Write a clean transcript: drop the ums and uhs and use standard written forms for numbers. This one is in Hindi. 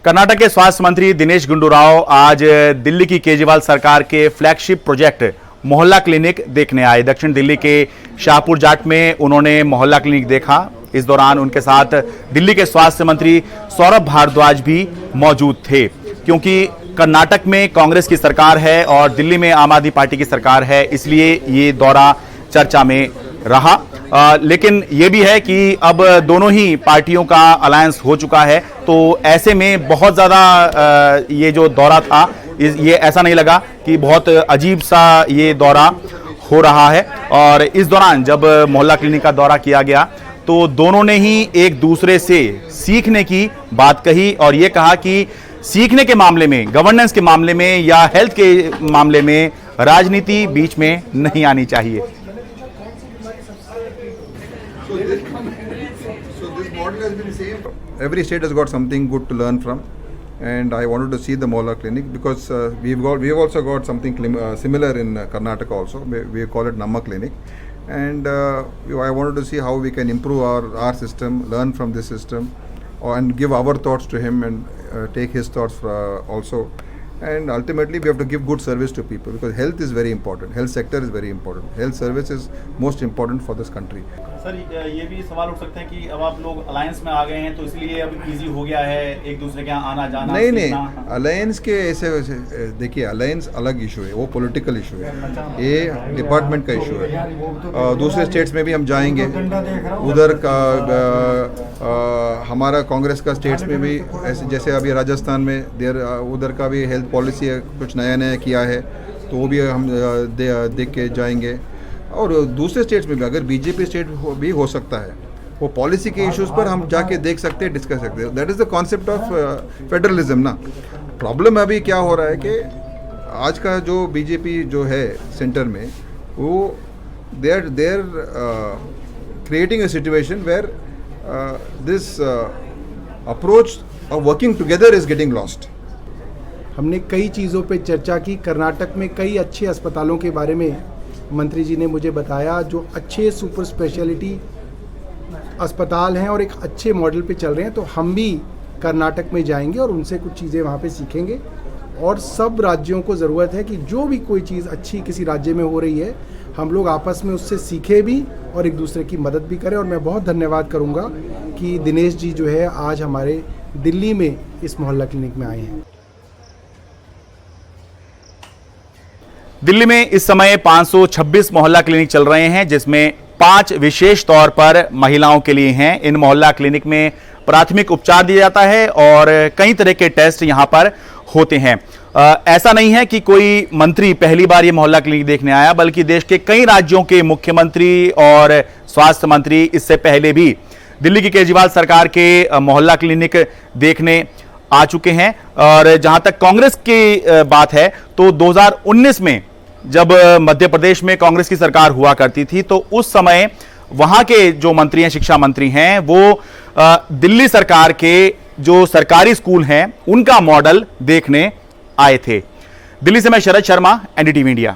कर्नाटक के स्वास्थ्य मंत्री दिनेश गुंडूराव आज दिल्ली की केजरीवाल सरकार के फ्लैगशिप प्रोजेक्ट मोहल्ला क्लिनिक देखने आए। दक्षिण दिल्ली के शाहपुर जाट में उन्होंने मोहल्ला क्लिनिक देखा। इस दौरान उनके साथ दिल्ली के स्वास्थ्य मंत्री सौरभ भारद्वाज भी मौजूद थे, क्योंकि कर्नाटक में कांग्रेस की सरकार है और दिल्ली में आम आदमी पार्टी की सरकार है, इसलिए ये दौरा चर्चा में रहा। लेकिन यह भी है कि अब दोनों ही पार्टियों का अलायंस हो चुका है, तो ऐसे में बहुत ज्यादा ये जो दौरा था, ये ऐसा नहीं लगा कि बहुत अजीब सा ये दौरा हो रहा है। और इस दौरान जब मोहल्ला क्लिनिक का दौरा किया गया तो दोनों ने ही एक दूसरे से सीखने की बात कही और ये कहा कि सीखने के मामले में, गवर्नेंस के मामले में या हेल्थ के मामले में राजनीति बीच में नहीं आनी चाहिए। So this model has been same. Every state has got something good to learn from, and I wanted to see the Mohalla clinic because we have also got something similar in Karnataka also. We call it Namma clinic, and I wanted to see how we can improve our system, learn from this system, and give our thoughts to him and take his thoughts also. And ultimately we have to give good service to people because health is very important. Health sector is very important. Health service is most important for this country. Sir, ये भी सवाल उठ सकते हैं कि अब आप लोग अलायंस में आ गए हैं तो इसलिए अब इजी हो गया है एक दूसरे के यहाँ आना जाना। नहीं, अलायंस के ऐसे देखिए, अलायंस अलग इशू है, वो पॉलिटिकल इशू है, ये डिपार्टमेंट का इशू है। दूसरे स्टेट्स में भी हम जाएंगे, उधर का हमारा कांग्रेस का स्टेट्स में भी ऐसे, जैसे अभी राजस्थान में उधर का भी हेल्थ पॉलिसी कुछ नया किया है, तो वो भी हम देख के जाएंगे। और दूसरे स्टेट्स में भी अगर बीजेपी स्टेट भी हो सकता है, वो पॉलिसी के इश्यूज पर हम जाके देख सकते हैं, डिस्कस सकते हैं। That is the concept of federalism ना। प्रॉब्लम अभी क्या हो रहा है कि आज का जो बीजेपी जो है सेंटर में, वो they are creating a situation where this approach of working together is getting lost. हमने कई चीज़ों पे चर्चा की। कर्नाटक में कई अच्छे अस्पतालों के बारे में मंत्री जी ने मुझे बताया, जो अच्छे सुपर स्पेशलिटी अस्पताल हैं और एक अच्छे मॉडल पे चल रहे हैं। तो हम भी कर्नाटक में जाएंगे और उनसे कुछ चीज़ें वहाँ पे सीखेंगे। और सब राज्यों को ज़रूरत है कि जो भी कोई चीज़ अच्छी किसी राज्य में हो रही है, हम लोग आपस में उससे सीखें भी और एक दूसरे की मदद भी करें। और मैं बहुत धन्यवाद करूँगा कि दिनेश जी जो है आज हमारे दिल्ली में इस मोहल्ला क्लिनिक में आए हैं। दिल्ली में इस समय 526 मोहल्ला क्लिनिक चल रहे हैं, जिसमें 5 विशेष तौर पर महिलाओं के लिए हैं। इन मोहल्ला क्लिनिक में प्राथमिक उपचार दिया जाता है और कई तरह के टेस्ट यहां पर होते हैं। ऐसा नहीं है कि कोई मंत्री पहली बार ये मोहल्ला क्लिनिक देखने आया, बल्कि देश के कई राज्यों के मुख्यमंत्री और स्वास्थ्य मंत्री इससे पहले भी दिल्ली की केजरीवाल सरकार के मोहल्ला क्लिनिक देखने आ चुके हैं। और जहां तक कांग्रेस की बात है, तो 2019 में जब मध्य प्रदेश में कांग्रेस की सरकार हुआ करती थी, तो उस समय वहां के जो मंत्री हैं, शिक्षा मंत्री हैं, वो दिल्ली सरकार के जो सरकारी स्कूल हैं उनका मॉडल देखने आए थे। दिल्ली से मैं शरद शर्मा, एनडीटीवी इंडिया।